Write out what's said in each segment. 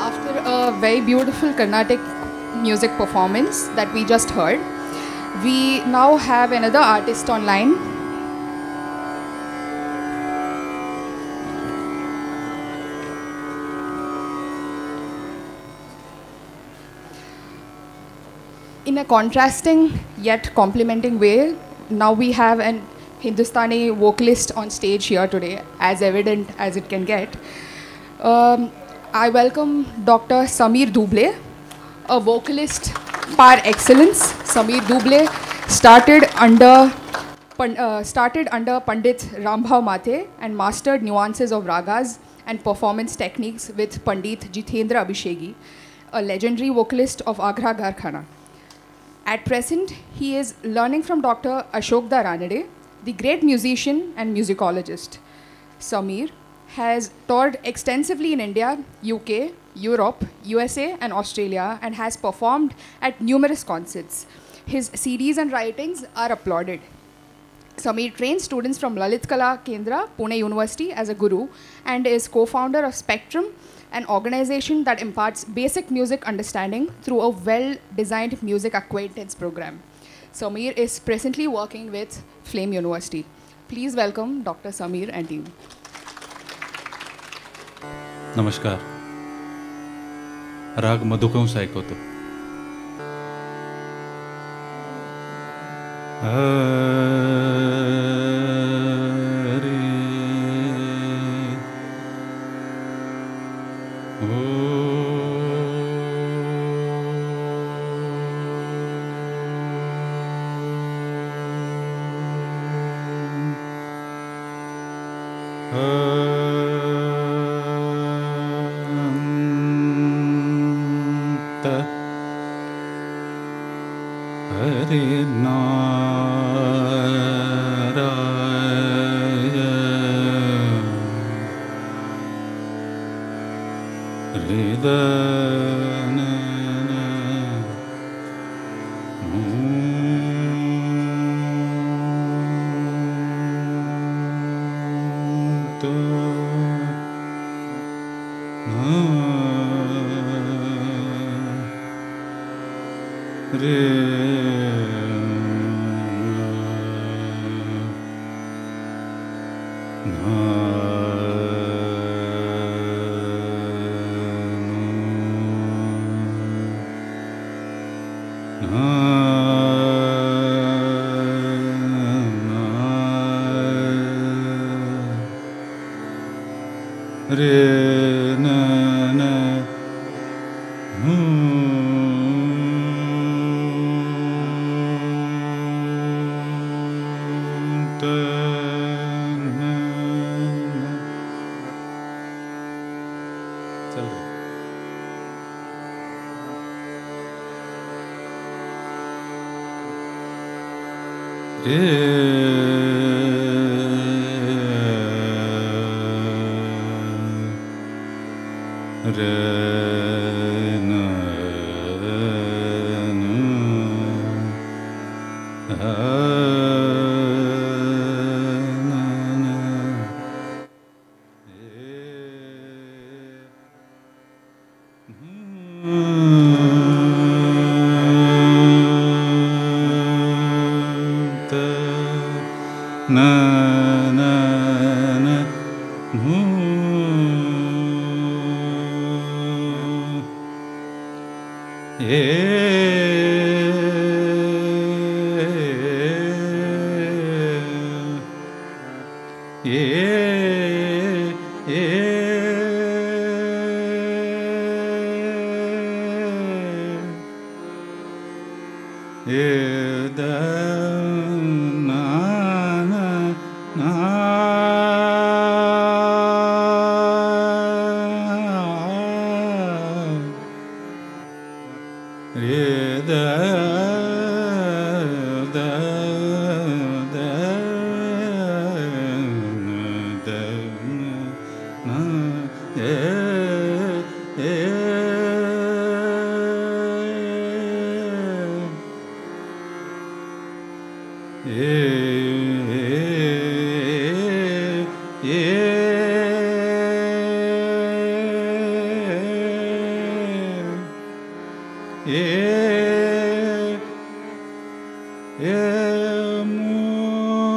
After a very beautiful Carnatic music performance that we just heard, we now have another artist online. In a contrasting yet complementing way, now we have an Hindustani vocalist on stage here today, as evident as it can get. I welcome Dr. Sameer Duble, a vocalist par excellence. Sameer Duble started under Pandit Rambhav Mathe and mastered nuances of ragas and performance techniques with Pandit Jitendra Abhishegi, a legendary vocalist of Agra Garkhana. At present, he is learning from Dr. Ashokda Ranade, the great musician and musicologist. Sameer has toured extensively in India, UK, Europe, USA, and Australia, and has performed at numerous concerts. His CDs and writings are applauded. Sameer trains students from Lalit Kala Kendra, Pune University, as a guru, and is co-founder of Spectrum, an organization that imparts basic music understanding through a well-designed music acquaintance program. Sameer is presently working with Flame University. Please welcome Dr. Sameer and team. नमस्कार. राग मधुकंस ऐकवतो.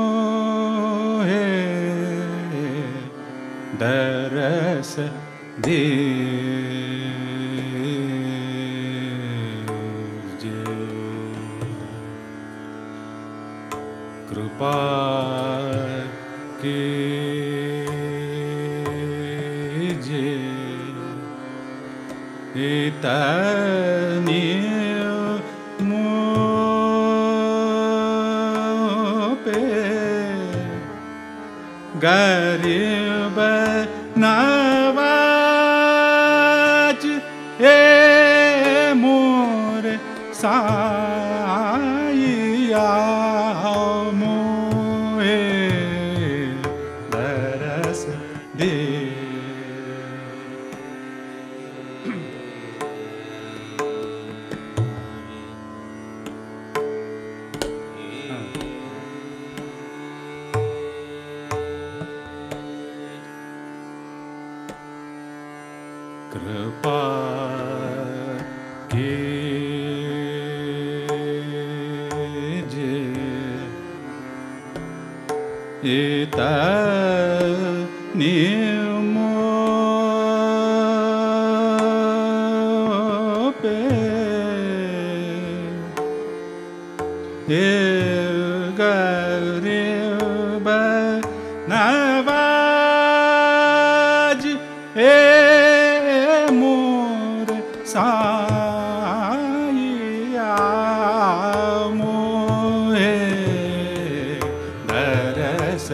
मोहे दरस दीजे कृपा कीजिए इतनी पे गरीब नवाज मोर साइया मोहे दरस दे कृपा कीजिए इतनी पे गरीब नवाज मोर साइया मोहे दरस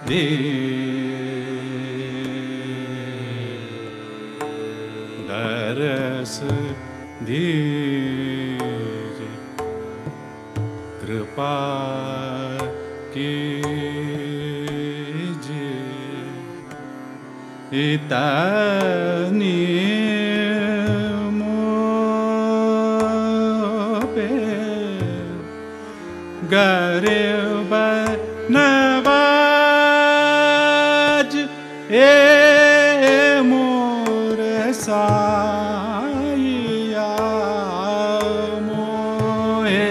दे दरस दीजे कृपा कीजिए इतनी पे गरीब नवाज मोर साइया मोहे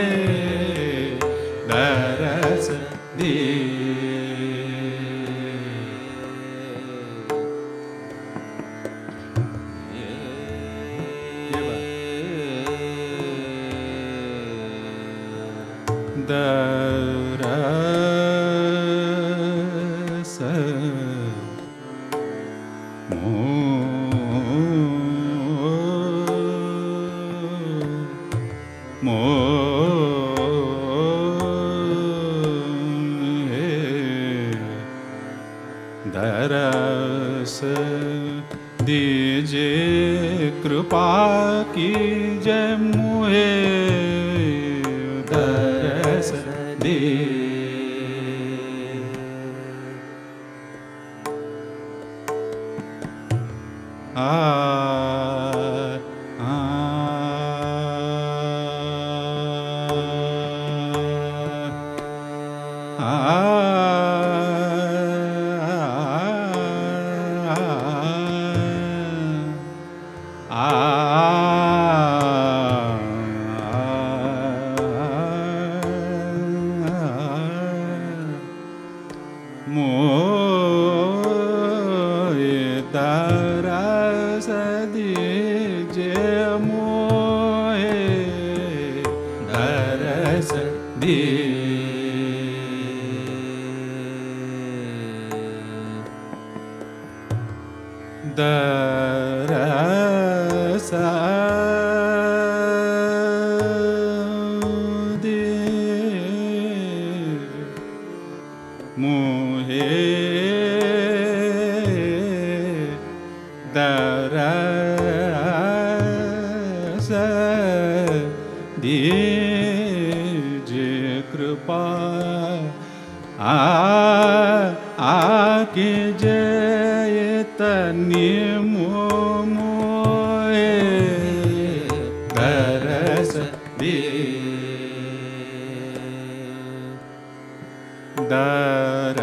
दरस दे दरस मोहे दरस दीजे कृपा कीजिए मोहे दरस दे मोहे दरस दीजे मोहे दरस दे दरस दे मोहे दरस दीजे कृपा आके जय तनि मोहे दरस दे दरस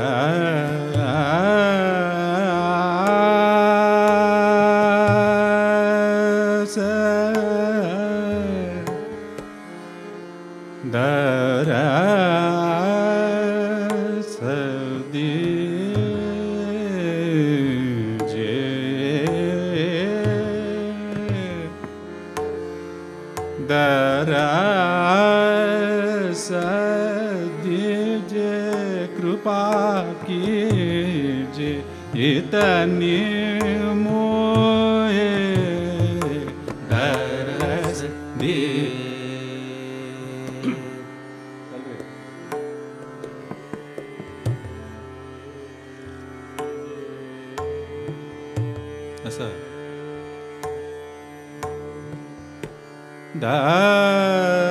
चैतन्य मोहे दरस दे। असं दरस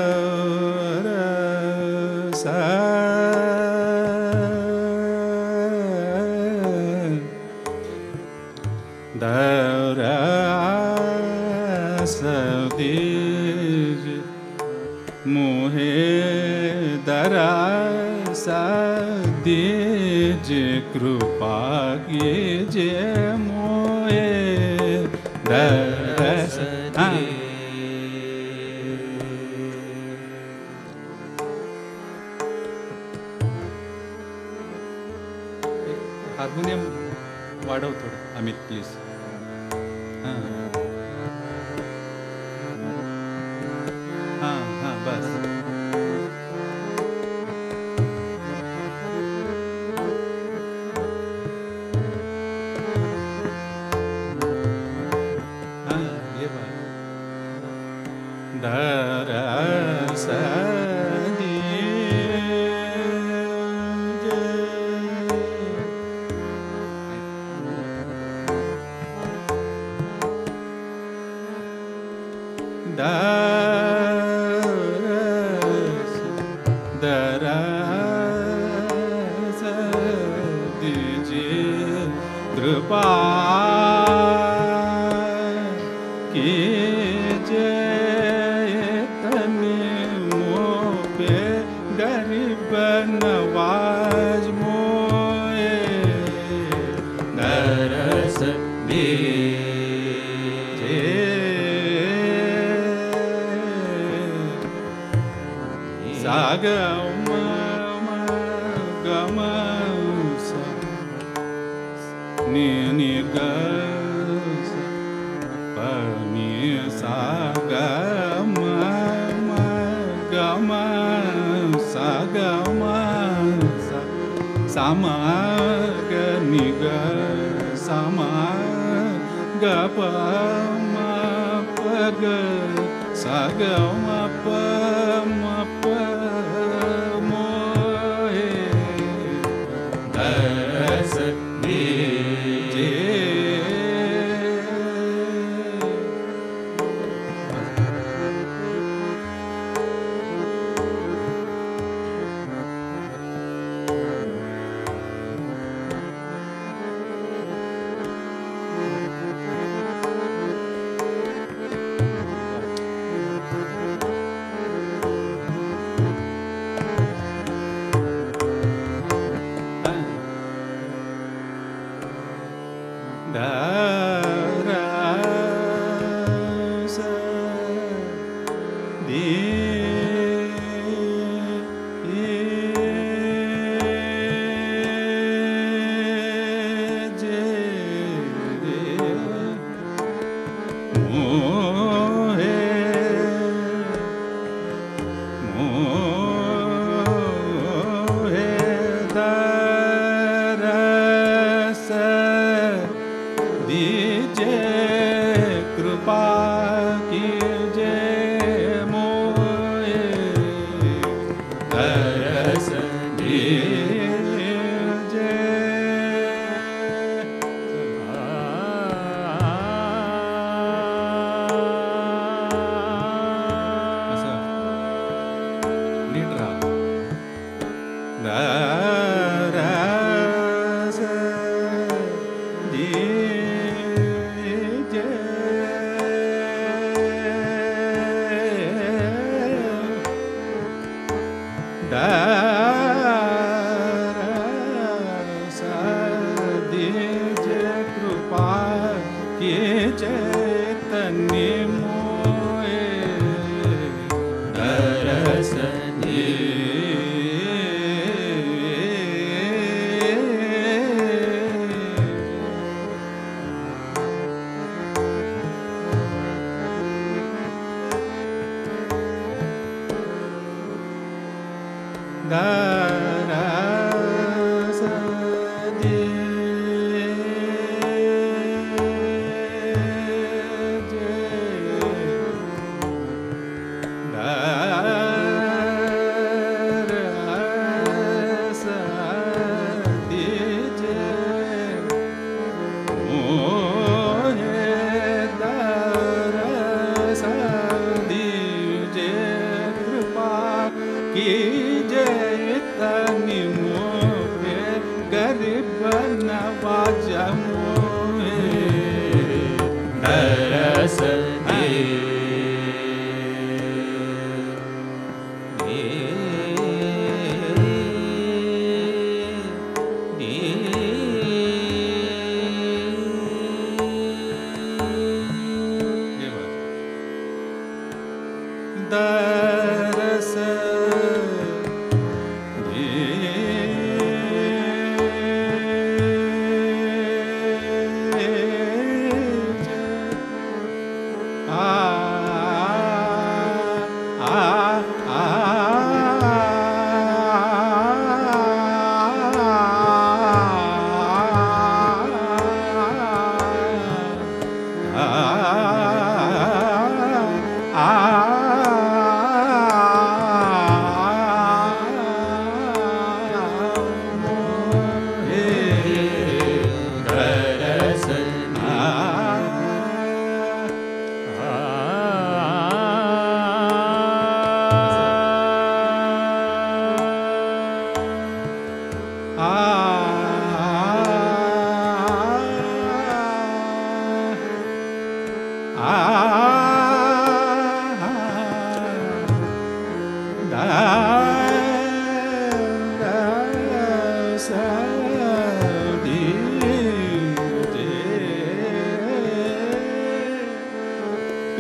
दरस दीज मोहे दरस दीज कृपा कीजिए मोहे दरस हार्मोनियम वाढव थोडं अमित प्लीज. हां हां हां बस. हां ये बात दरस दरस दीजिए कृपा कीजिए तने मोह पे गरीब नवाज मोए दरस ग म ग म सा नि नि ग सा प नि सा ग म ग म सा ग म सा सा म ग नि ग सा म ग प म प ग सा ग म प म प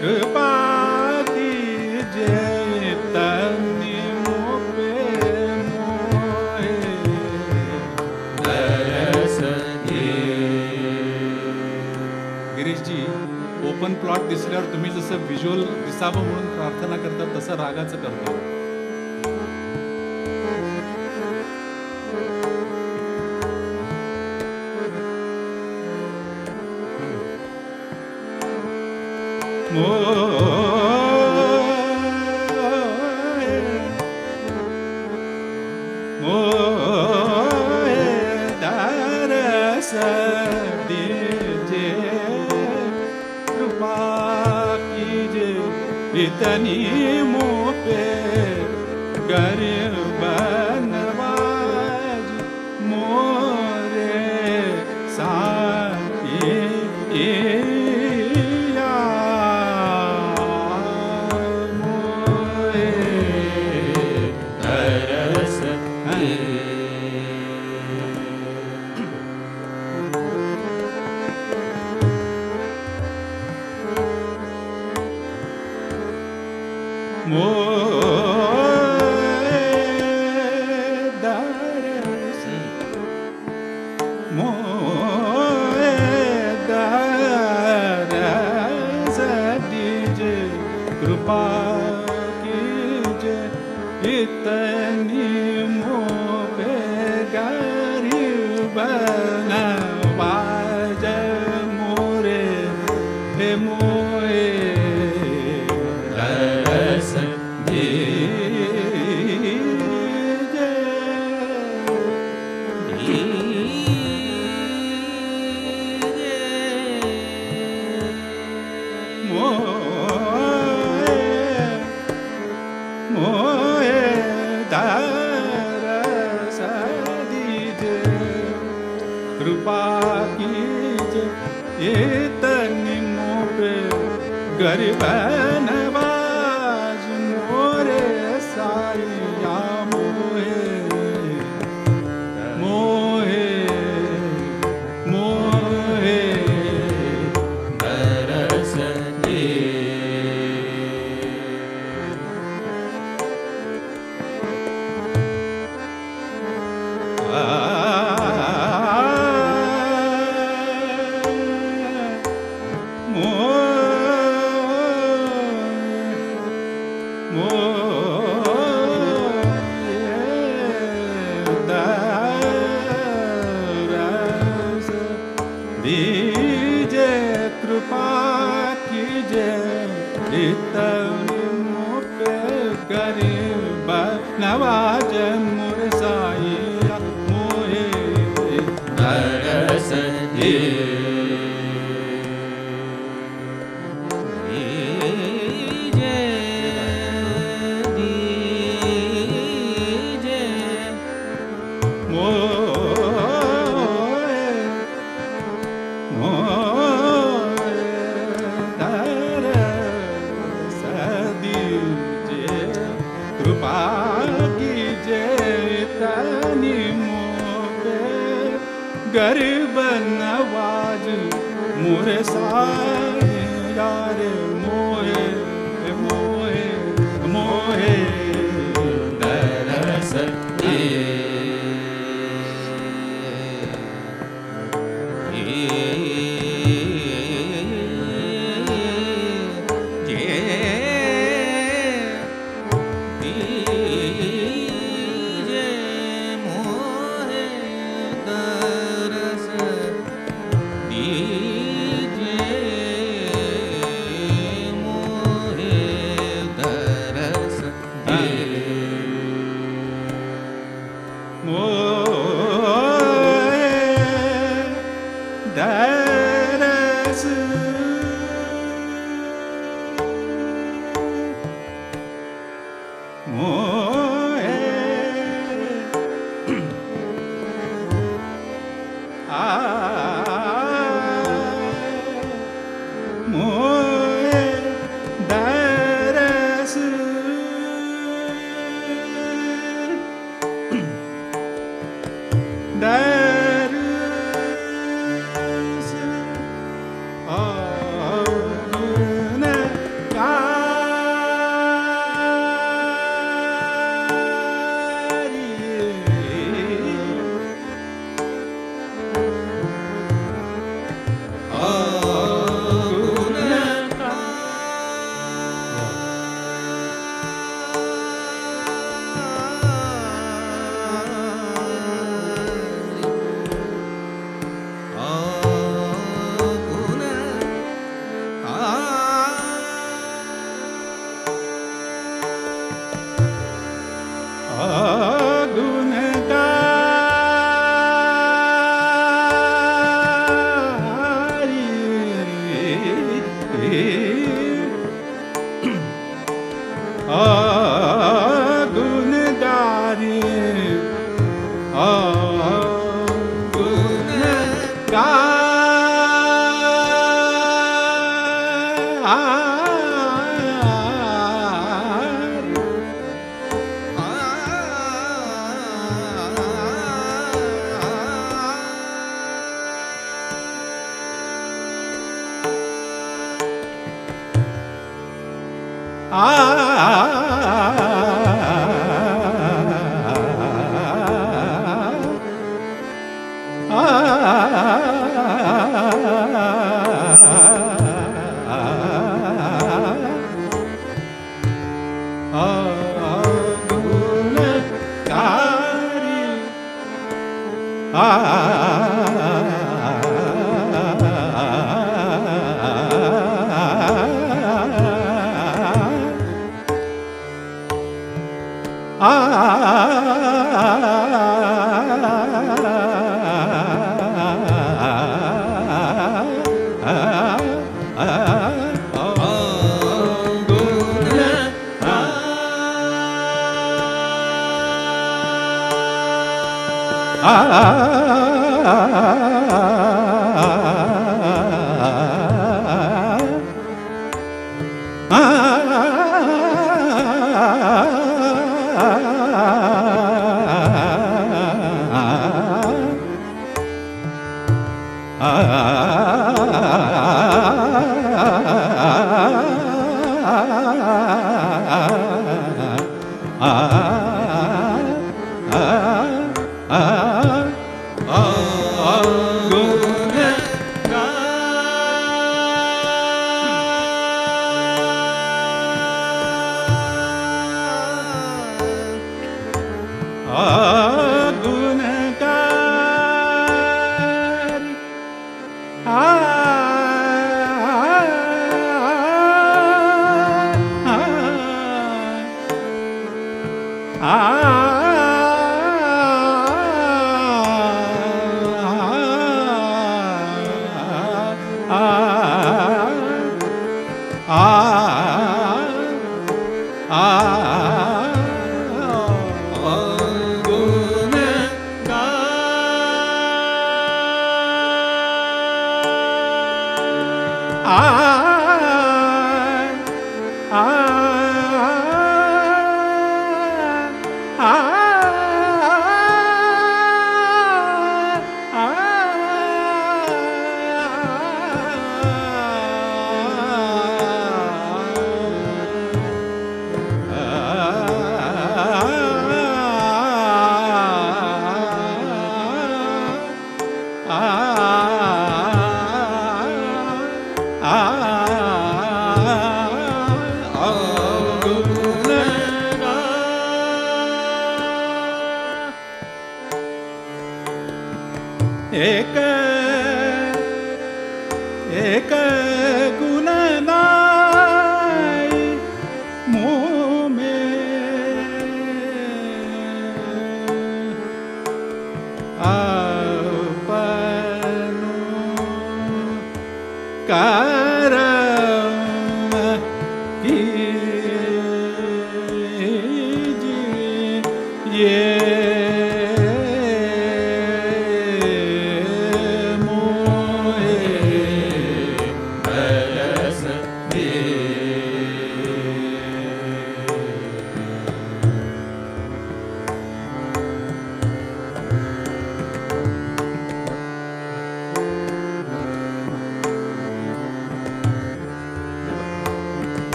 कृपा कीजिए तनि मोपे मोहे दरस दे. गिरीश जी, ओपन प्लॉट दिसल्यावर तुम्ही जसं व्हिज्युअल दिसावं म्हणून प्रार्थना करतात तसं रागाचं करतो. दरस दीजिए कृपा कीजिए इतनी मुँह पे गरीब नवाज मोरे साथी कृपा कीजिए इतनी मोपे गरीब नवाज मोरे हे मोए दरस कृपा कीजिए इतनी मोपे गरीब नवाज मोरे साइया मोहे मोहे मोहे दरस दे. दीजिए कृपा कीजिए इतनी मोपे गरीब नवाज मुरसाइया मोहे दरस दे. कृपा कीजिए तनि मोपे गरीब नवाज मुरे साए यार मोहे मोहे मोहे दरस दे. दीजिए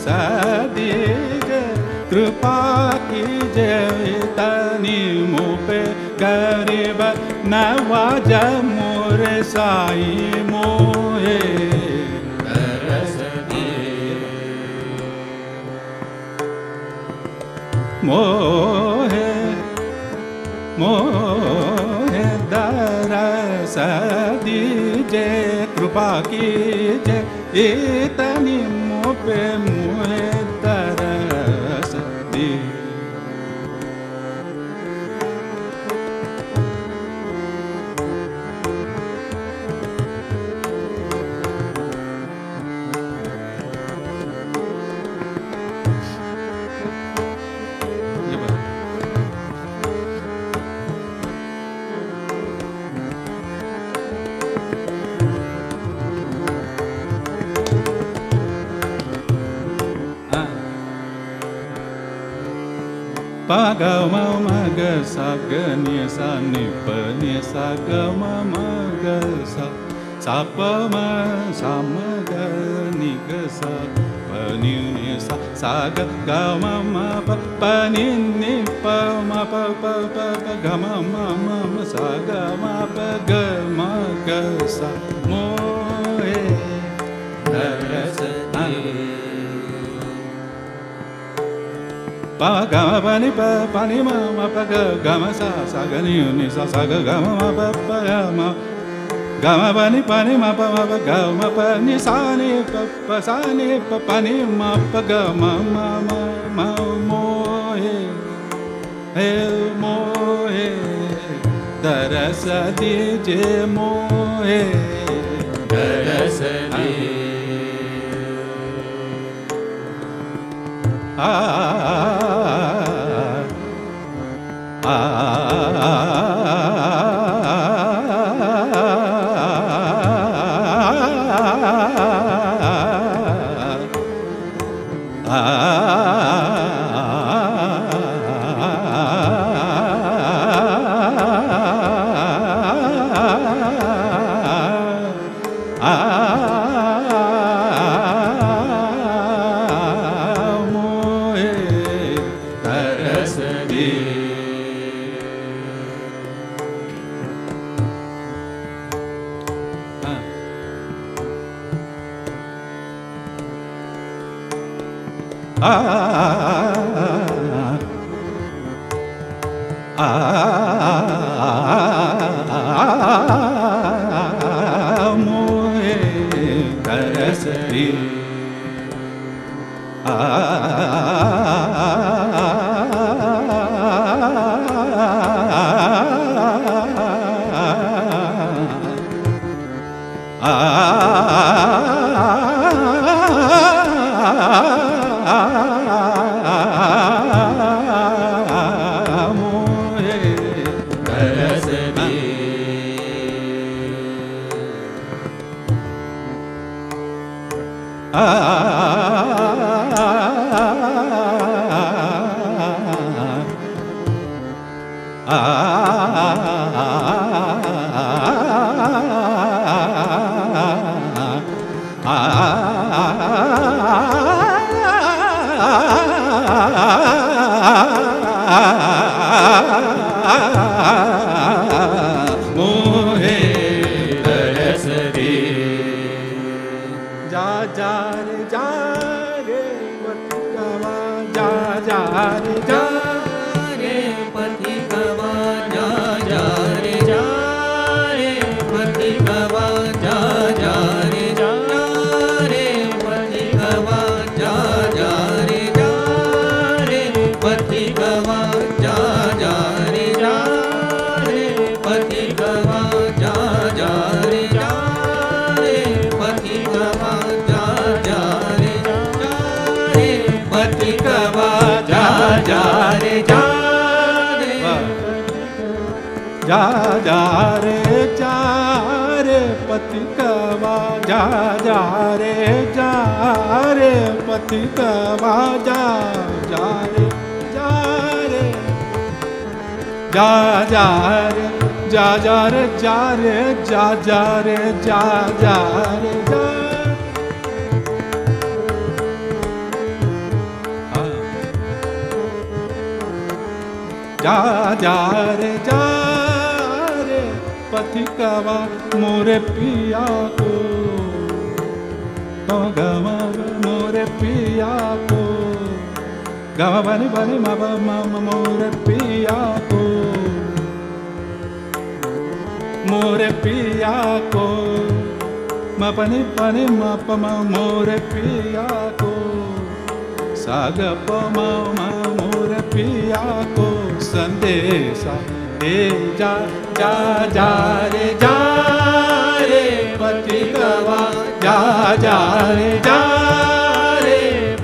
Sa गरीब नवाज मोरे साईं मोहे दरस दे मोहे मोहे दरस दीजे कृपा कीजे इतनी मुँह पे मोहे दरस दी pa ga ma ma ga sa ga ni sa ni pa ni sa ga ma ga sa pa ma ga ni ga sa pa ni sa ga ma pa ni pa pa ga ma sa ga ma pa ga sa mo pa ga ma pa ni ma pa ga ma sa ga ni sa ga ma pa ga ma pa ni ma pa ga ma pa ni sa ni pa ni ma pa ga ma mo he daras dije mo he daras di जा जा रे जा पथिकवा मोरे पिया को गवा मोरे पिया को गवा बनी बनी मोरे पिया को मोरे पिया को मपनी पनी मपम मोरे पिया को साग पमा मोरे पिया को संदेशा दे जा जा जा रे पथिकवा जा जा रे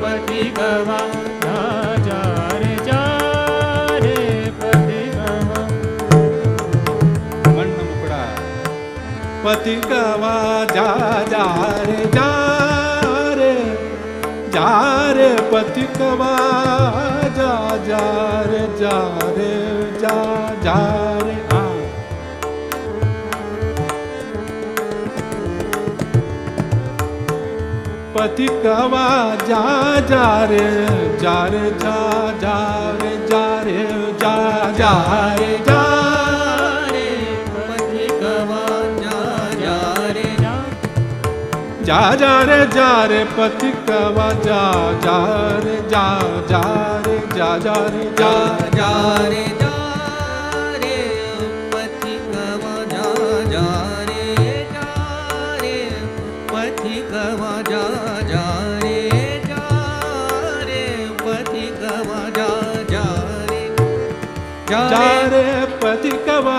पथिकवा जा रे पथिकवा मण्ण मुकड़ा पथिकवा जा रे पथिकवा जा रे हाँ पथिकवा जा रे जा रे पथिकवा जा रे पथिकवा जा रे पथिकवा जा रे पथिकवा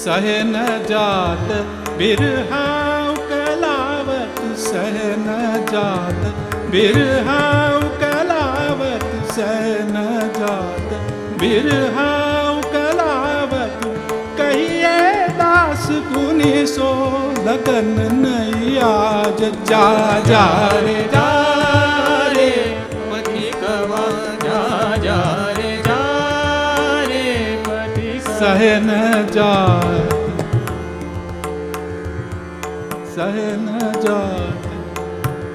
सहन जात बिरहाव कलावत सहन जात बिरहाव कलावत सहन जात बिरहाव कलावत कहिए दास गुनी सो लगन नहीं आज जा रे पथिकवा जा रे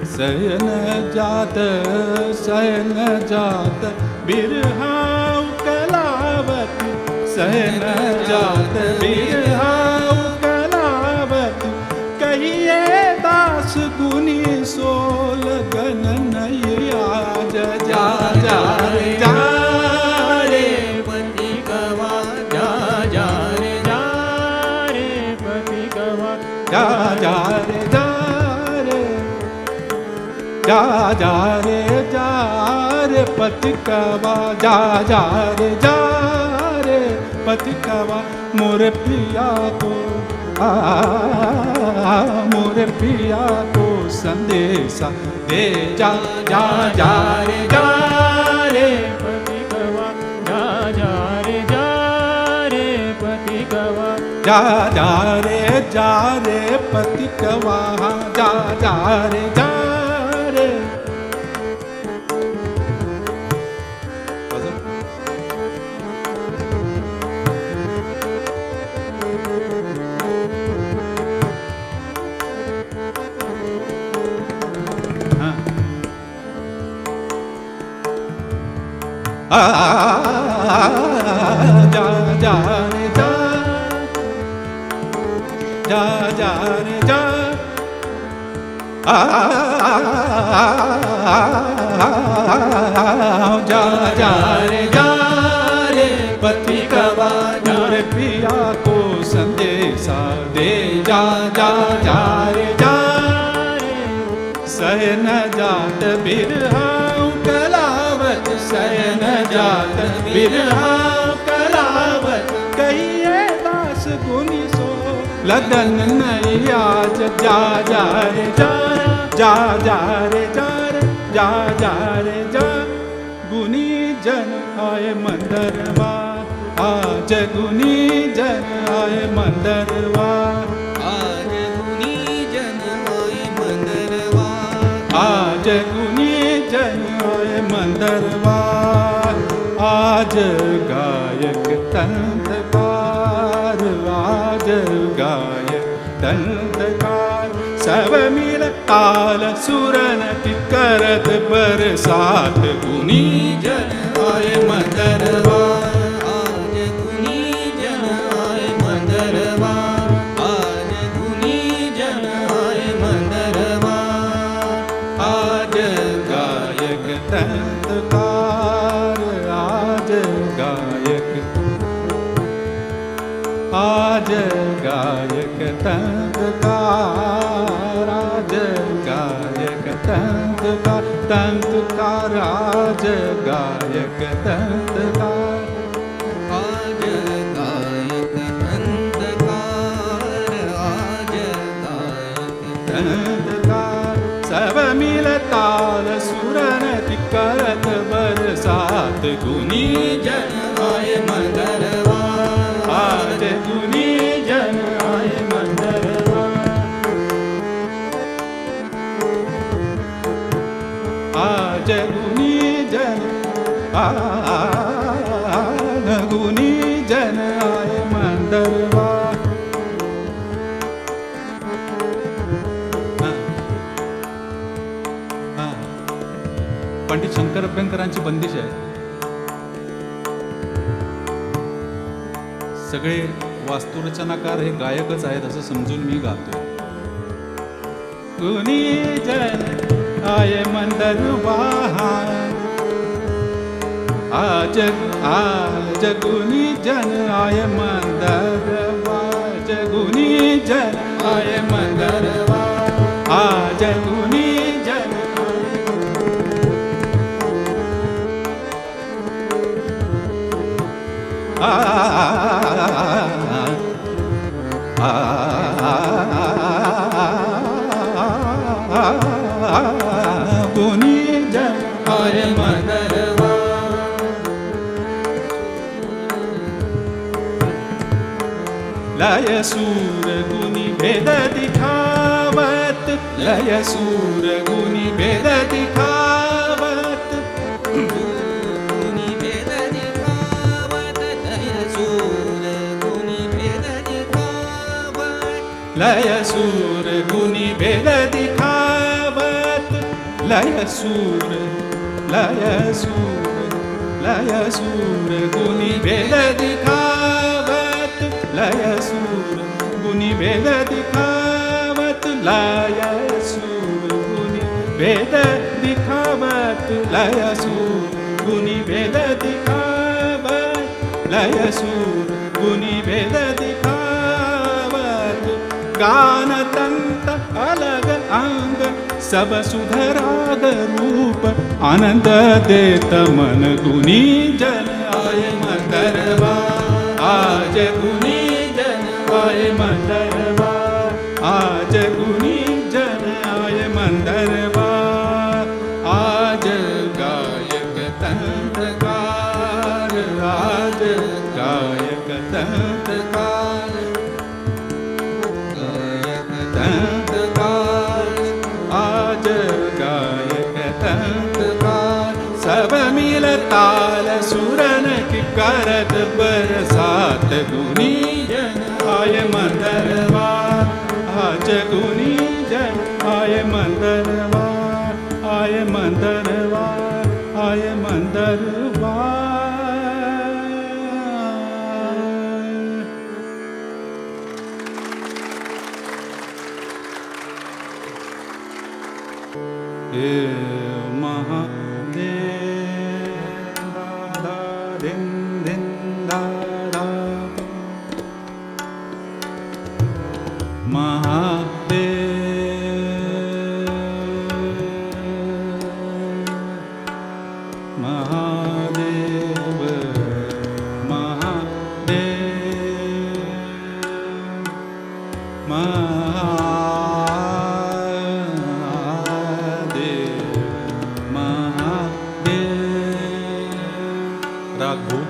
सहन जात सहन जात बिरहाव कलावत सहन जात बिरहाव कलावत कहिए दास गुनी सो लगन नहीं आज जा रे पथिकवा जा रे पथिकवा जा रे पथिकवा जा रे पथिकवा मोरे पिया को मोरे पिया को संदेशा दे जा रे पथिकवा जा रे पथिकवा जा रे पथिकवा जा रे रे पथिकवा मोरे पिया को संदेशा दे जा रे सहन जात बिरहाव कलावत सहन जात बिरहाव कलावत कहिए दास गुनी सो लगन नहीं आज जा रे गुनी जन आए मंदरवा आज गुनी जन आए मंदरवा आज गुनी जन आए मंदरवा आज गुनी जन आए मंदरवा आज गायक तंतकार, आज गायक तंतकार, सब मिल ताल सुरनति करत बरसात, गुनी जन आए मंदरवा, आज गुनी जन आए मंदरवा, आज गुनी जन आए मंदरवा, आज गायक तंतकार, आज गायक, आज गायक तंतकार, आज गायक तंतकार, तंतकार आज गायक तंतकार, आज गायक तंतकार, आज गायक तंतकार, सब मिल ताल सुरनति करत बरसात, गुनी जन आए मंदरवा, आज गुनी जन आए मंदरवा, आज गुनी जन गुनी जन आए मंदरवा। पंडित शंकर अभ्यंकरांची बंदिश आहे. सगळे वास्तुरचनाकार हे गायकच आहेत असं समजून मी गातो. गुनी जन आये मंदरवा, आज आज गुनी जन आये मंदरवा, आज गुनी जन आये मंदरवा, आज गुनी जन गुनी जन आए मंदरवा, लय सूर गुनी भेद दिखावत, लय सूर गुनी भेद दिखावत, गुनी भेद दिखावत, लय सूर गुनी भेद दिखावत, लय सूर गुनी भेद दिखावत, लय सूर गुनी भेद दिखावत, लय सूर गुनी भेद दिखावत, लय सूर गुनी भेद दिखावत, लय सूर गुनी भेद दिखावत, लय सूर गुनी भेद दिखावत, गान तंत अलग अंग सब सुधराग रूप, आनंद देत मन गुनी जन आए मंदरवा, आज गुनी जन आए मंदरवा, आज गुनी जन आए मंदरवा, आज गायक तंतकार, आज गायक तंतकार, गायक तंतकार, आज गायक तंतकार, सब मिल ताल सुरन की करत बरसात, गुनी जन आए मंदरवा, आज गुनी जन आए मंदरवा, आए मंदरवा, आए मंदरवा। हे महादेव दा दिन दिन दा दा, महादेव महादेव महादेव महादेव महादेव। राग भूप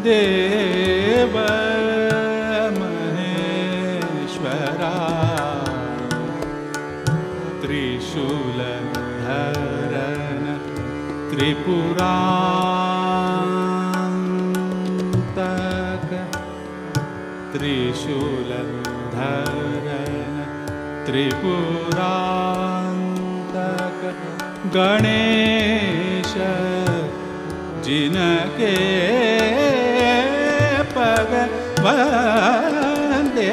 देव महेश्वरा त्रिशूलधरन त्रिपुरान्तक त्रिशूलधरन त्रिपुरान्तक गणेश जिनके पग वंदे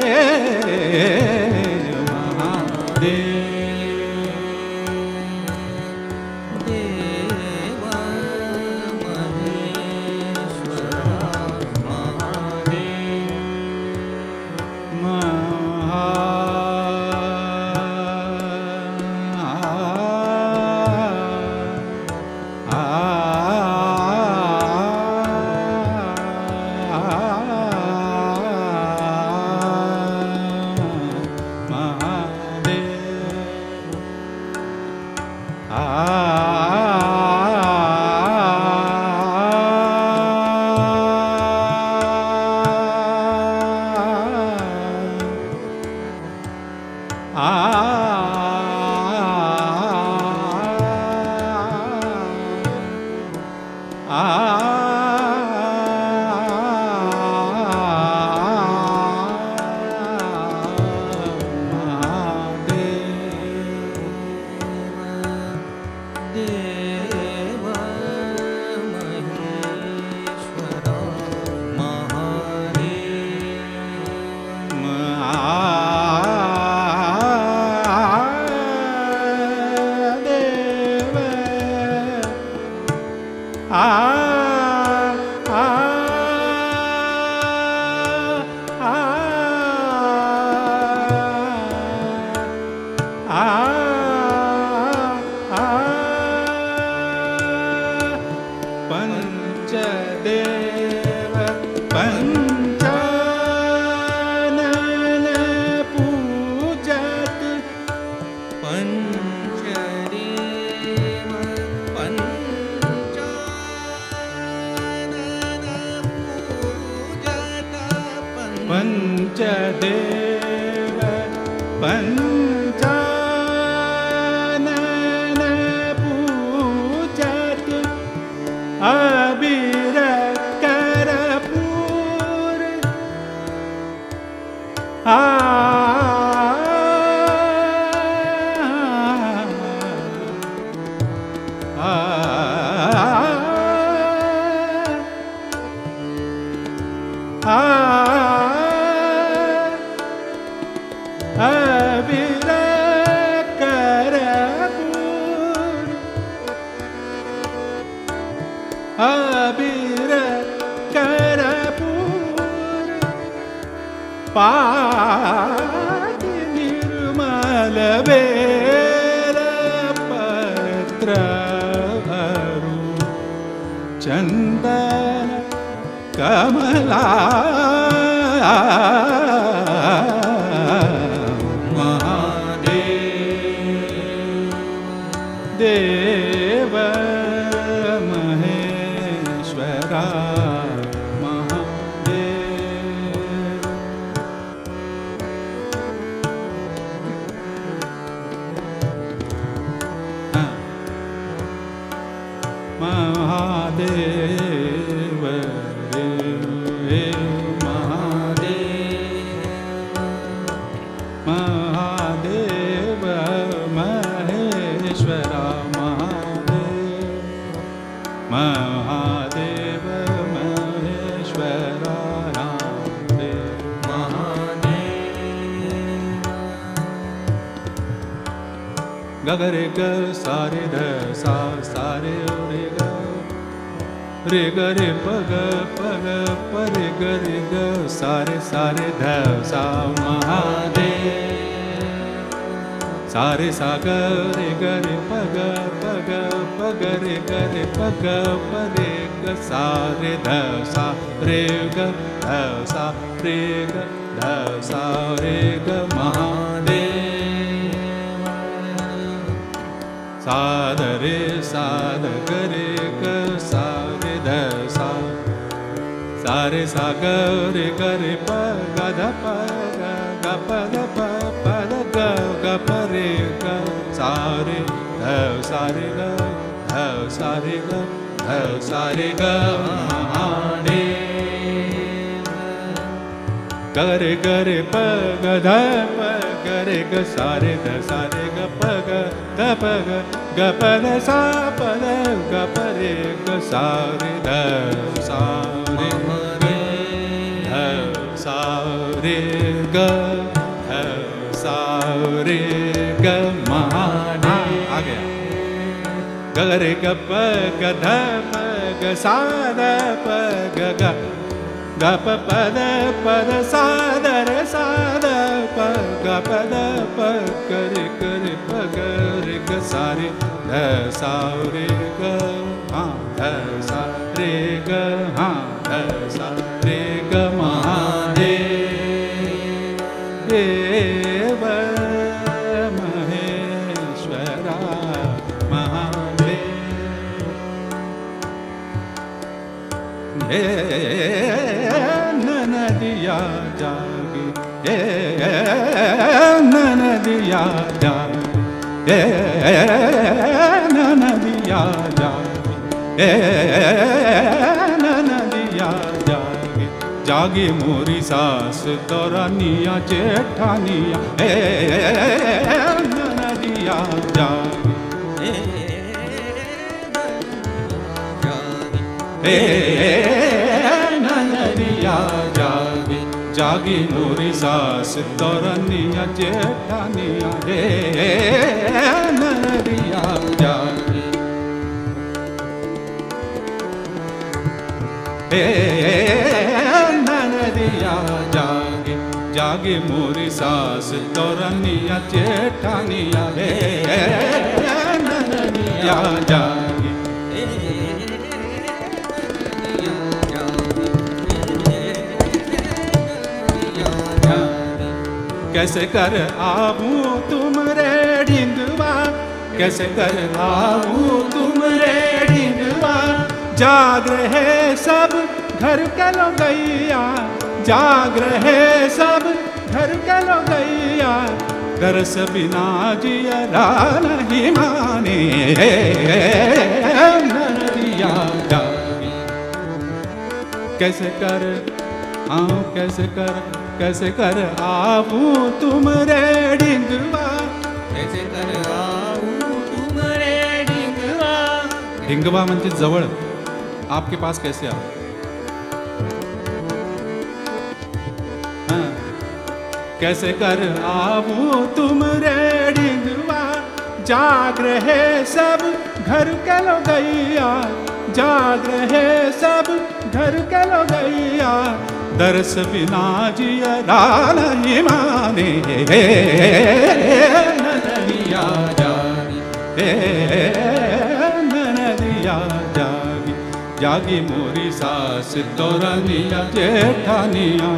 पंचदेव पंचानन पूजत पंचदेव पंचानन पूजत पंचदेव पंचानन पूजत अबीर करपूर अबीर करपूर अबीर करपूर पाति निर्मल बेल पत्र भरू चंदन कमला देव महेश्वरा महादेव रे महादेव महादेव महेश्वरा महादेव महादेव महेश्वरा रामदेव महादेव गगरे ग सारे ध सा सारे रे ग रे ग रे पग पग परे ग रे ग सारे सारे ध सा महादेव सारे सा ग रे पग पग पग रे ग रे पग परे ग सारे ध सा रे ग ध सा रे ग ध सा रे ग महादेव साध रे साध ग रे ग सारे ध सा सारे सा ग रे ग रे प ग ध प ग ग प ध प प ध ग ग प रे ग सारे ध सारे ग ध सारे ग ध सारे ग महादेव ग रे प ग ध प ग रे ग सारे ध सारे ग प ग ध प ग प ध सा प ध ग प रे ग सारे ध सारे ध सारे ग ध सारे ग महादेव आ गया ग रे ग प ग ध प ग सा ध प ग ग ग प प द प द सा द रे सा द प ग प द प ग रे प ग रे ग सा रे ध सा रे ग हाँ ध सा रे ग हाँ ध सा रे ग महादेव देव महेश्वरा महादेव नदिया जागे नदिया जागे नदिया जागे नदिया जागे जागे मोरी सास दौरानिया जेठानिया नदिया जागे नदिया जागे जागी मोरी सास दौरानिया जेठानिया नदिया जागे नदिया जागे जागे मोरी सास दौरानिया जेठानिया नदिया जागे कैसे कर आऊं तुम रे ढिंगवा कैसे कर आऊं तुम रे ढिंगवा जाग रहे सब घर के लोग गैया जाग रहे सब घर के लोग गैया दरस बिना जिया नहीं माने नदिया जागे कैसे कर आऊं कैसे कर आऊं तुम रे ढिंगवा कैसे कर आऊं तुम रे ढिंगवा ढिंगवा म्हणजे जवळ आपके पास कैसे आओ हाँ। कैसे कर आऊं तुम रे ढिंगवा जाग रहे सब घर के लोग गैया जाग रहे सब घर के लोग गैया दरस बिना जिया नहीं माने नदिया जागी नदिया जागी जागी मोरी सास दौरानिया जेठानिया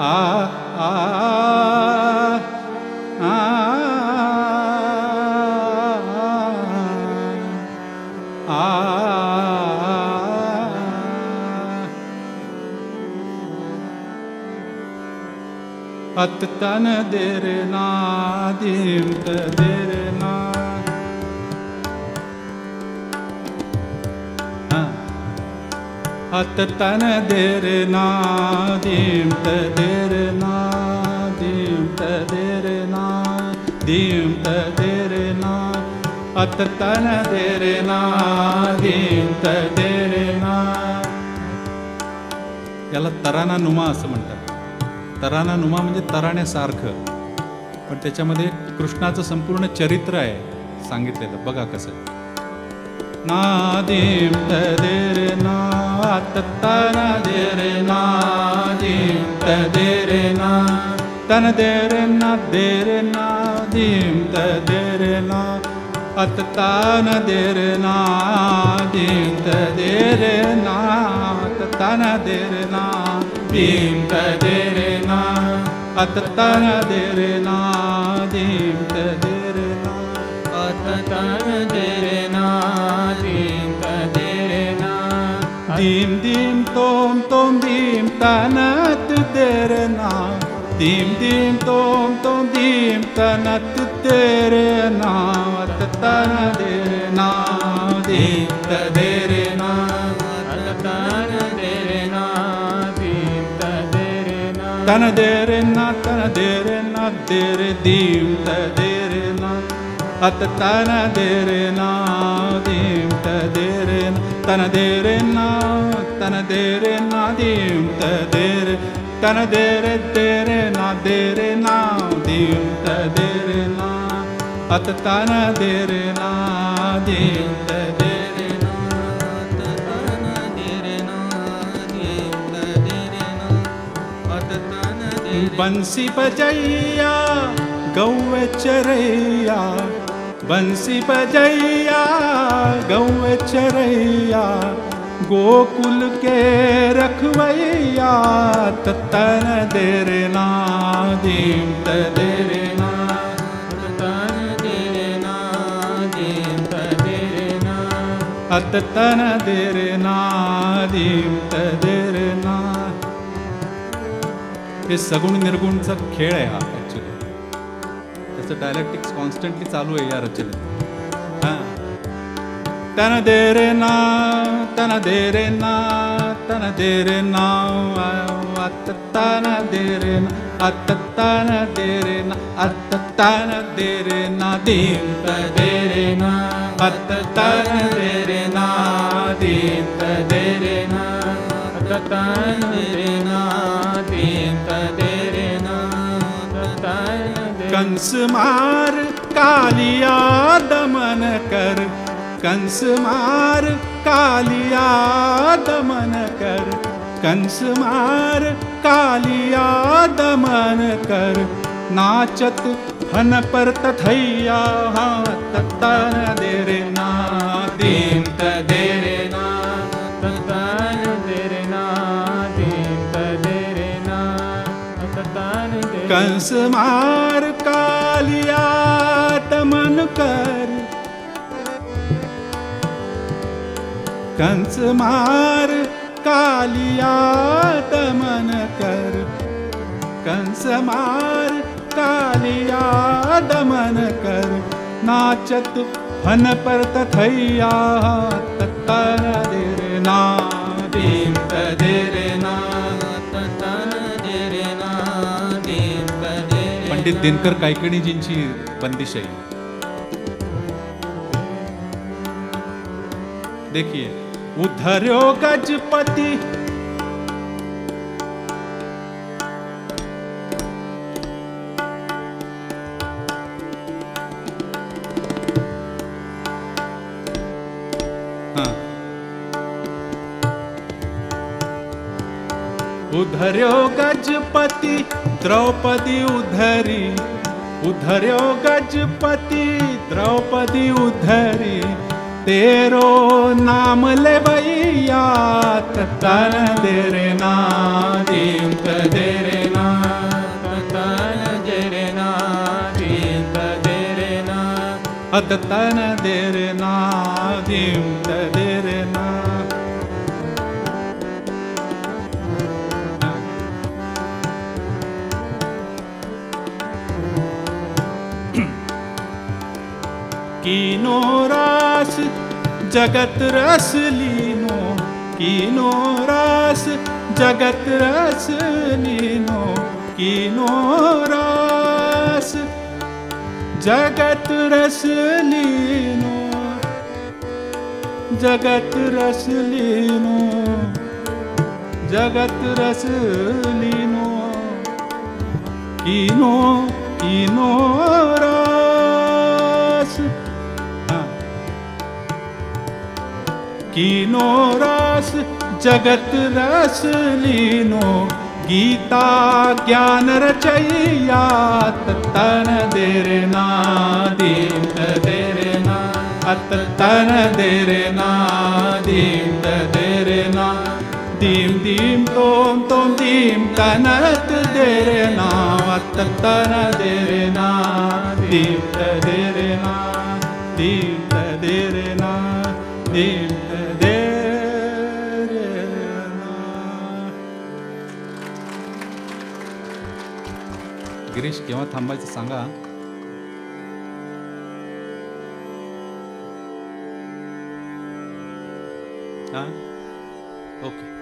आ अत तन देर ना दीम देर ना अत तन देर ना दीम देर ना दीम देर ना दीम देर ना अत तन देर ना दीम देर ना. याला तराना नुमा असं म्हणतात. तराना नुमा म्हणजे तराण्यासारखं, पण त्याच्यामध्ये कृष्णाचं संपूर्ण चरित्र आहे सांगितलेलं. बघा कसं. नादीम तदेर ना तन देर ना दीम तदेर ना तन देर ना देर ना दीम तदेर ना अत तन देर ना दीम तदेर ना तन देर ना दीम तदेर ना अत तन देर ना दीम तदेर ना अत तन देर ना दीम तदेर ना दीम दीम तोम तोम दीम तनत देर ना दीम दीम तोम तोम दीम तनत देर ना अत तन देर ना दीम तदेर ना अत तन देर ना दीम तदेर ना तन देर ना देर दीम तदेर ना अत तन देर ना दीम तदेर तन देर ना दीम तदेर तन देर ना दीम तदेर ना अत तन देर ना दीम तदेर ना तन देर ना दीम तदेर ना अत तन देर. बंसी बजैया गौवे चरैया बंसी बजैया गौवे चरैया गोकुल के रखवैया तन देर ना दीम तदेर ना तन देर ना दीम तदेर ना अत तन देर ना दीम तदेर ना. हे सगुण निर्गुणचा खेळ आहे हा. ऍक्च्युली त्याचं डायलेक्टिक्स कॉन्स्टंटली चालू आहे या रचनेत. तन देर ना तन देर ना तन देर ना अत तन देर ना अत तन देर ना अत तन देर ना दीम तदेर ना अत तन देर ना दीम तदेर ना अत तन देर ना दीम तदेर ना. कंस मार कालिया दमन कर कंस मार कालिया दमन कर कंस मार कालिया दमन कर नाचत फन पर तथैया तन देर ना दीम तदेर ना तन देर ना दीम तदेर ना तन देर. कंस मार कालिया दमन कर कंस मार कालिया दमन कर कंस मार कालिया दमन कर नाचत फन पर तथैया तन देर ना दीम तदेर ना तन देर ना दीम तदेर. पंडित दिनकर कायकिणीजींची बंदिश आहे. देखिए. उद्धर्यो गजपति उद्धर्यो गजपति द्रौपदी उद्धरी उद्धर्यो गजपति द्रौपदी उद्धरी तेरो नाम ले भैया तन देर ना दीम तदेर ना अदतन देरे ना दिम देरे ना कीनो रास जगत रस लीनो कीनो रास जगत रस लीनो कीनो रास जगत रस लीनो जगत रस लीनो जगत रस लीनो कीनो कीनो रास कीनो रास जगत रस लीनो गीता ज्ञान रचैया तन देरे ना दीम देरे ना अतन देरे ना दीम देरे ना दीम दीम तोम दीम कनत देरे ना अतन देरे ना दीम देरे ना दीम देरे ना दीम गिरीश केव्हा थांबायचं सांगा. हा ओके.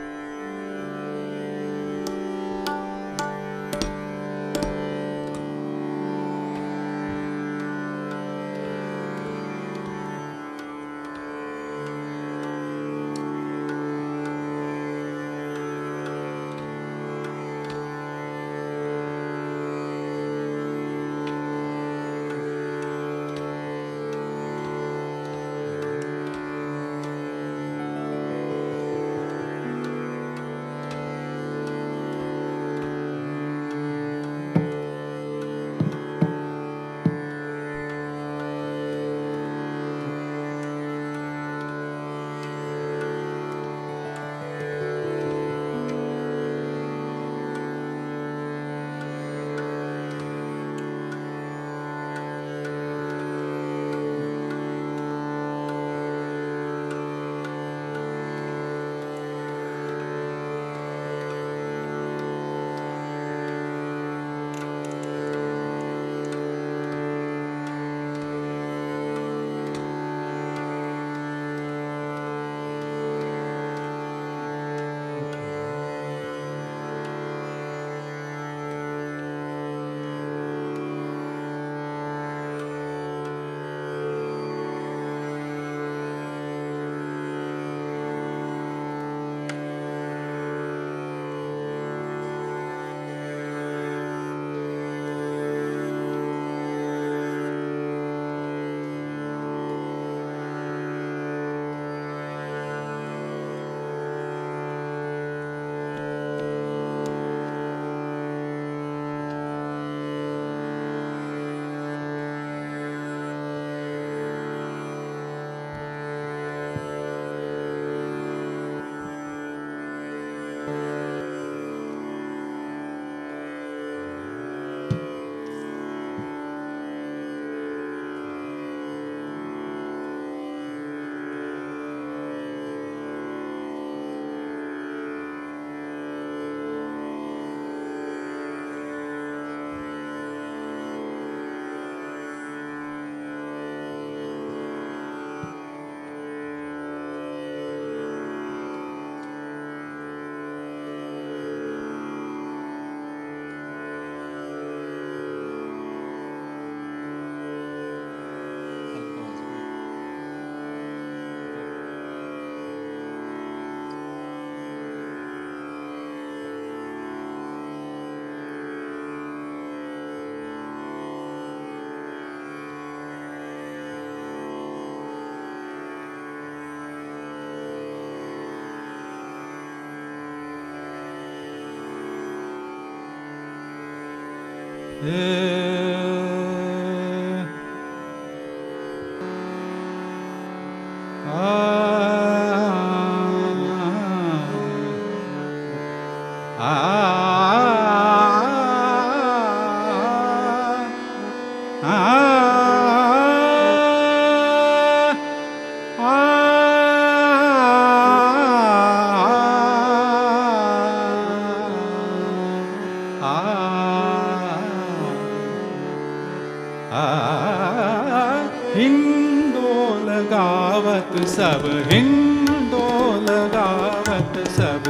सब हिंडोल गावत सब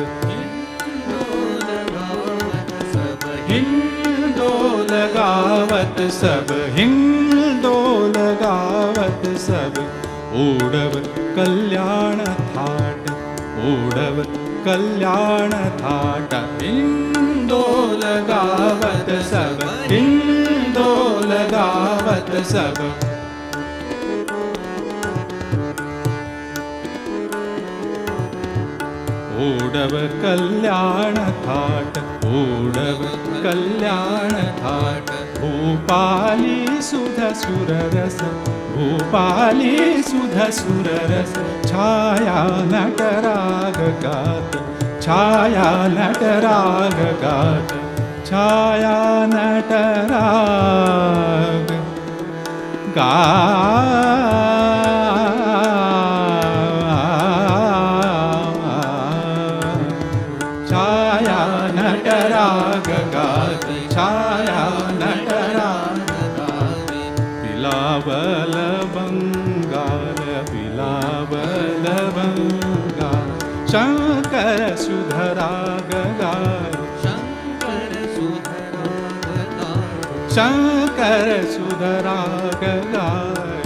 हिंडोल गावत सब हिंडोल गावत सब ओढव कल्याण थाट ओढव कल्याण थाट हिंडोल गावत सब हिंडोल गावत सब ओढव कल्याण थाट ओढव कल्याण थाट भूपाली सुध सुररस भूपाली सुध सुररस छाया नटराग गात छाया नटराग गात छाया नटराग छाया नटराग गात छाया नटराग गात पिलावल बंगाल पिलावल बंगाल शंकर सुधराग गाय शंकर सुधराग गाय शंकर सुधराग गाय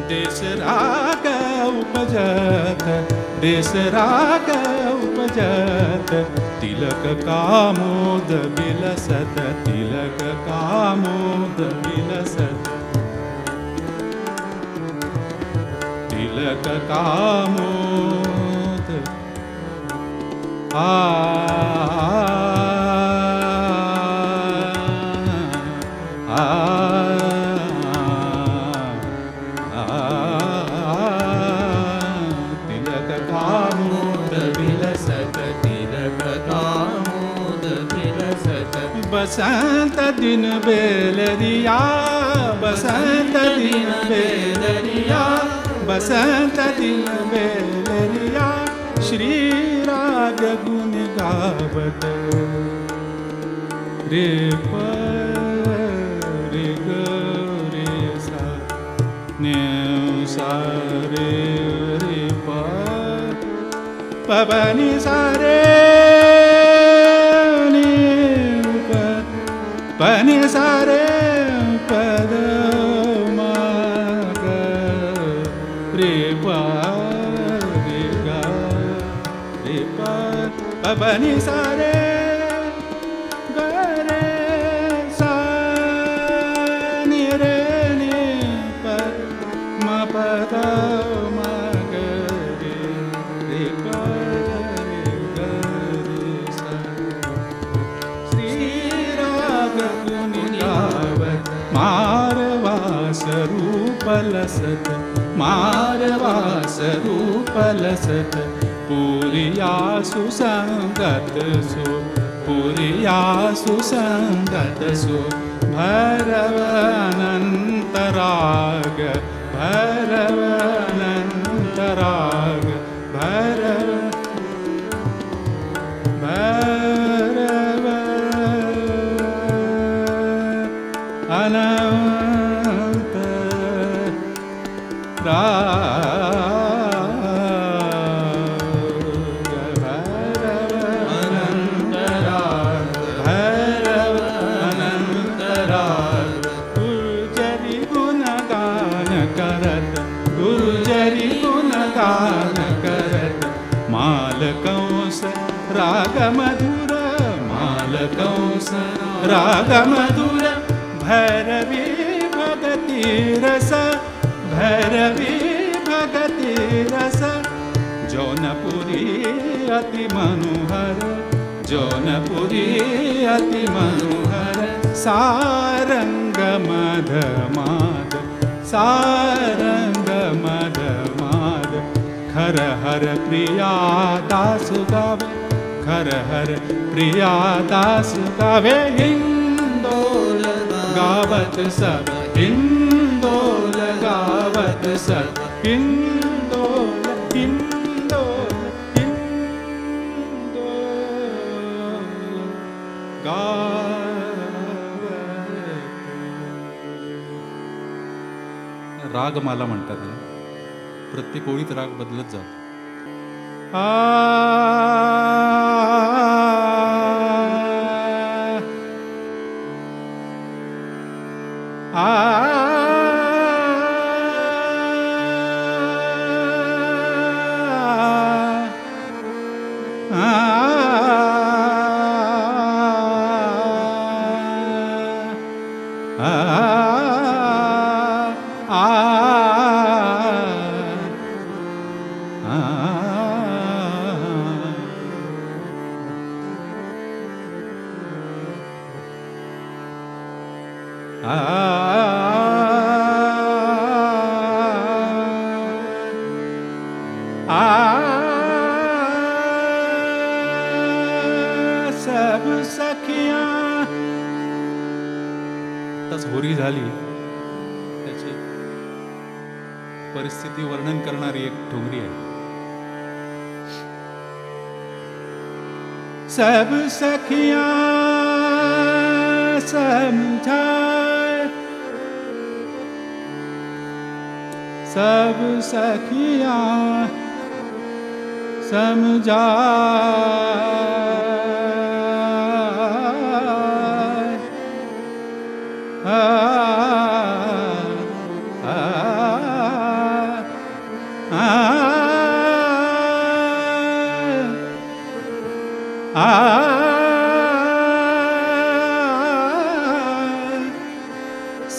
देश राग उपजत देश राग उपजत तिलक कामोद विलसत तिलक कामोद विलसत तिलक कामोद तिलक कामोद विलसत तिलक कामोद विलसत बसंत दिन बेलरिया बसंत दिन बेलरिया बसंत दिन बेलरिया श्री राग गुण गावत रे प रे ग रे सा ने सा रे रे प प नि सा रे नि प प नि सा रे प द म ग रे प रे ग रे प प नि सा रे ग रे सा नि रे नि प म प द म ग रे रे प रे ग रे सा श्री राग गुण गावत मारवास रूप लसत मारवास रूप लसत पुरिया सुसंगत सो पुरिया सुसंगत सो भैरव अनंत राग भैरव अनंत राग भैरव भैरव अनंत गुरुजरी गुणगान करत माल कंस राग मधुर माल कंस राग मधुर भैरवी भगति रस भैरवी भगति रस जौनपुरी अति मनोहर जौनपुरी अति मनोहर सारंग मध माद सारंग मध माद खर हर प्रिया दास गावे खर हर प्रियादास गावे हिंदोल गावत सब हिंदोल गावत सब हिंदोल हिंदोल हिंदोल गावत. रागमाला म्हणतात ना, प्रत्येक ओळीत राग बदलत जातो. आ सब सखियां आताच होरी झाली, त्याची परिस्थिती वर्णन करणारी एक ठोंगरी आहे. सब सखियां समझाए, सब सखियां समझाए,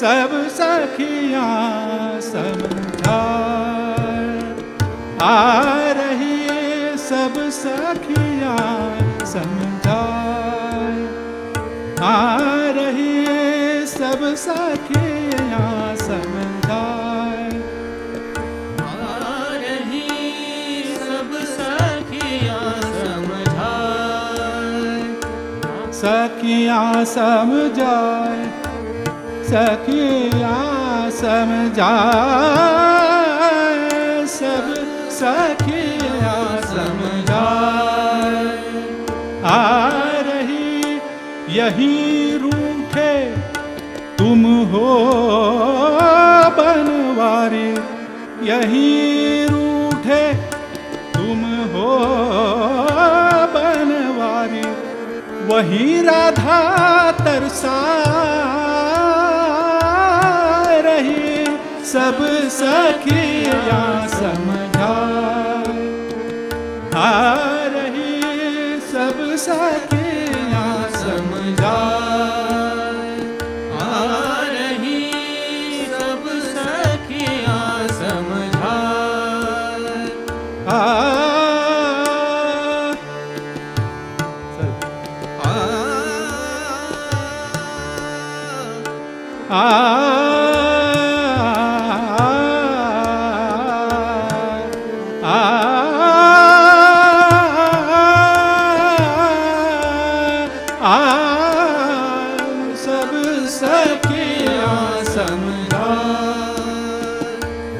सब सखियां समझाए, आ रही सब सखियां समझाए, आ रही सब सखियां समझाए, आ रही सब सखियां समझाए, सखियां समझाए, सखियां समझाए, सब सखियां समझाए, आ रही यही रूठे तुम हो बनवारी, यही रूठे तुम हो बनवारी, वही राधा तरसा रही, सब सखियां समझाए, आ रही सब सखियां समझाए, आ रही सब सखियां समझाए, सब सखियां समझाए,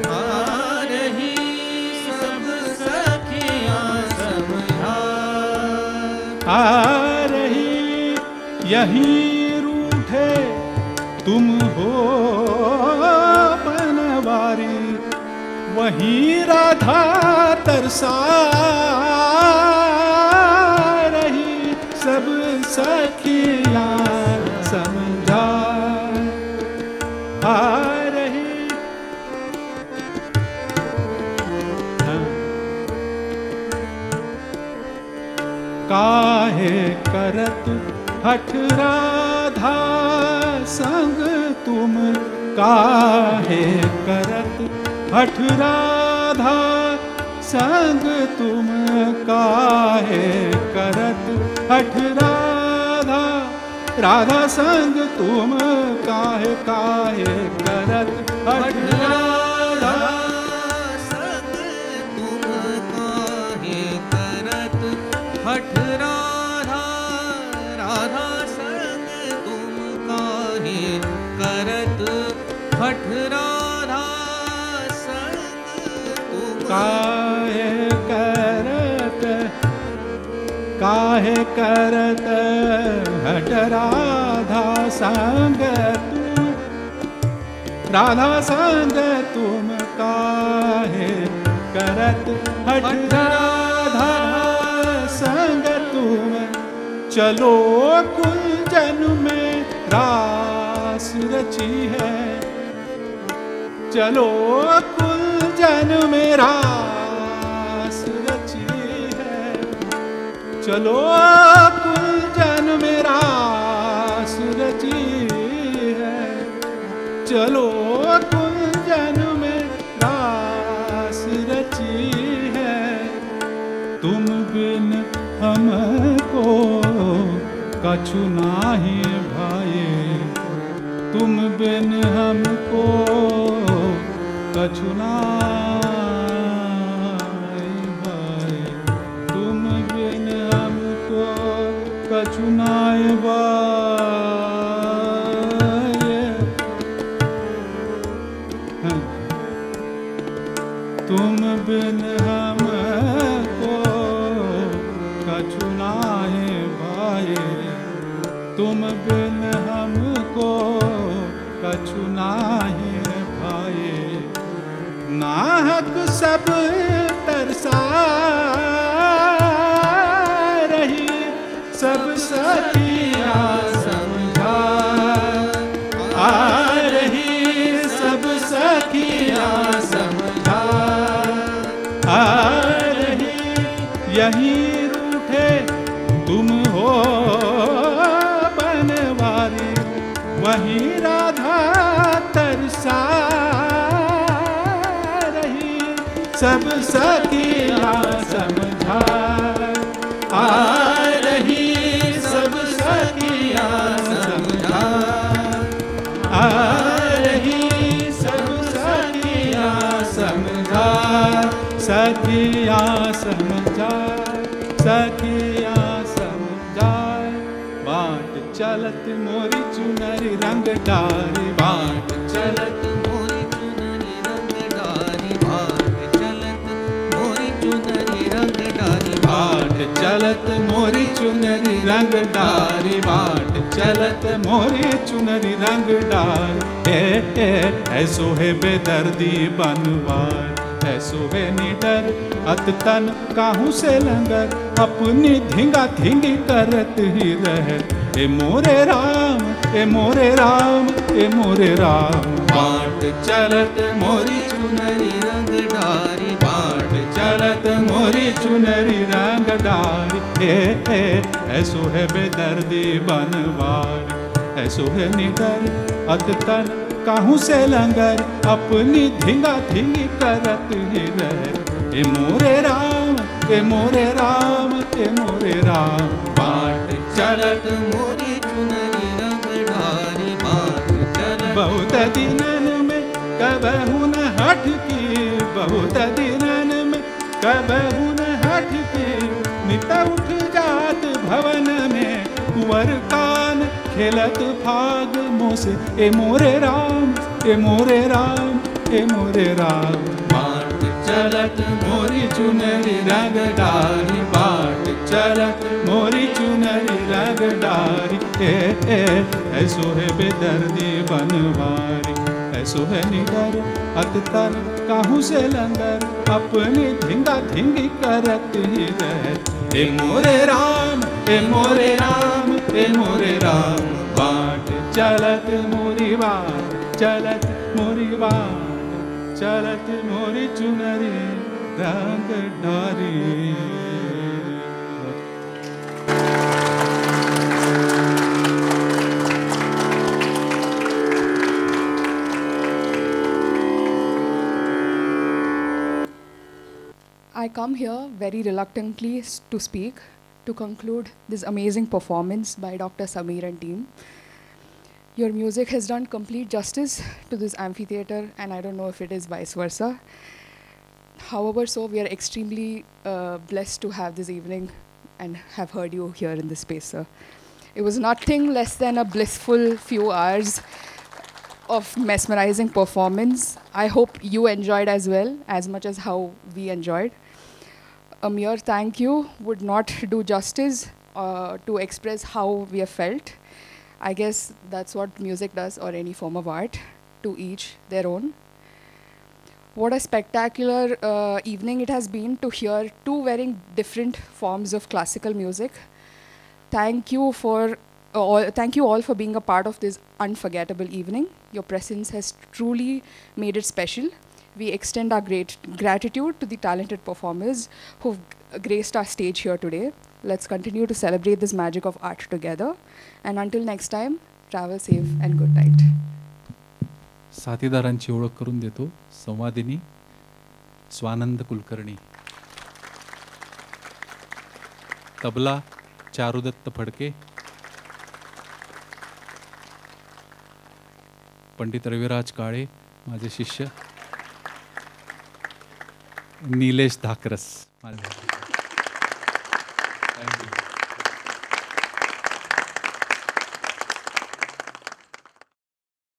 आ रही सब सखियां समझाए, आ रही यही रूठे तुम हो बनवारी, वही राधा तरसा रही, सब सखियां समझाए, आ रही. काहे करत हठ राधा संग तुम, काहे करत हठ राधा संग तुम, काहे करत हठ राधा, राधा संग तुम, काहे काहे करत हठ राधा संग तुम, काहे करत हठ राधा हठ राधा संग तुम काहे करत हट राधा संग तुम, राधा संग तुम काहे करत हट राधा संग तुम। चलो कुंजन में रास रची है, चलो कुंजन में रास रची है, चलो कुंजन में रास रची है, चलो कुंजन में रास रची है। तुम बिन हमको कछु नाही भाए, तुम बिन हमको कछु नाही भाए, तुम बिन हमको कछु नाही भाए। तुम बिन हमको कछु नाही भाए, तुम बिन हमको कछु नाही भाए। नाहक सब तरसा रही, सब सखिया समझा आ रही, सब सखिया समझा आ रही। यही रूठे तुम हो बनवारी, वहीं राधा तरसा रही, सब सखिया समझा आ रही, सब सखिया समझा आ रही, सब सखिया समझा, सखिया समझा, सखिया समझा। बाट चलत मोरी चुनरी रंग डारी, बाट चलत मोरी चुनरी रंग डारी, बाट चलत मोरी चुनरी रंग डारी, बाट चलत मोरी चुनरी रंग डारी, बाट चलत मोरी चुनरी रंग डारी। ऐसो है बेदर्दी बनवार, ऐसो है निडर अत तन काहू से लंगर, अपनी धिंगा धिंगी करत ही रह। ए मोरे राम, ए मोरे राम, ए मोरे राम। बाट चलत मोरी चुनरी रंग डारी, बाट चलत मोरी चुनरी रंग डारी। ऐसो है बेदर्दी बनवार, ऐसो है निडर अत तन काहू से लंगर, अपनी धिंगा धिंगी करत ही रह। ए मोरे राम, ए मोरे राम, ए मोरे राम। बाट चलत मोरी चुनरी रंग डारी, बाट चलत बहुत दिनन में कबहू न हट की, बहुत दिनन में कबहू न हट की। नित उठ जात भवन में कुंवर कान खेलत फाग मोसे। ए मोरे राम, ए मोरे राम, ए मोरे राम। बाट चलत मोरी चुनरी रंग डारी, बाट चलत मोरी चुनरी रंग डारी। ऐसो है बेदर्दी बनवारी, ऐसो है निगर अत तन काहू से लंगर, अपनी धिंगा धिंगी करत ही रह। ए मोरे राम, ए मोरे राम, ए मोरे राम। बाट चलत मोरी बाट, चलत मोरी बाट, चलत मोरी चुनरी रंग डारी। I come here very reluctantly to speak to conclude this amazing performance by Dr. Sameer and team. Your music has done complete justice to this amphitheater, and I don't know if it is vice versa. However, so we are extremely blessed to have this evening and have heard you here in this space, sir. It was nothing less than a blissful few hours of mesmerizing performance. I hope you enjoyed as well, as much as how we enjoyed. A mere thank you would not do justice to express how we have felt. I guess that's what music does, or any form of art, to each their own. What a spectacular evening it has been to hear two very different forms of classical music. Thank you all for being a part of this unforgettable evening. Your presence has truly made it special. We extend our great gratitude to the talented performers who've graced our stage here today. Let's continue to celebrate this magic of art together. And until next time, travel safe and good night. साथीदारांची ओळख करून देतो. संवादिनी स्वानंद कुलकर्णी, तबला चारुदत्त फडके, पंडित रविराज काळे माझे शिष्य, निलेश धाकरस माझे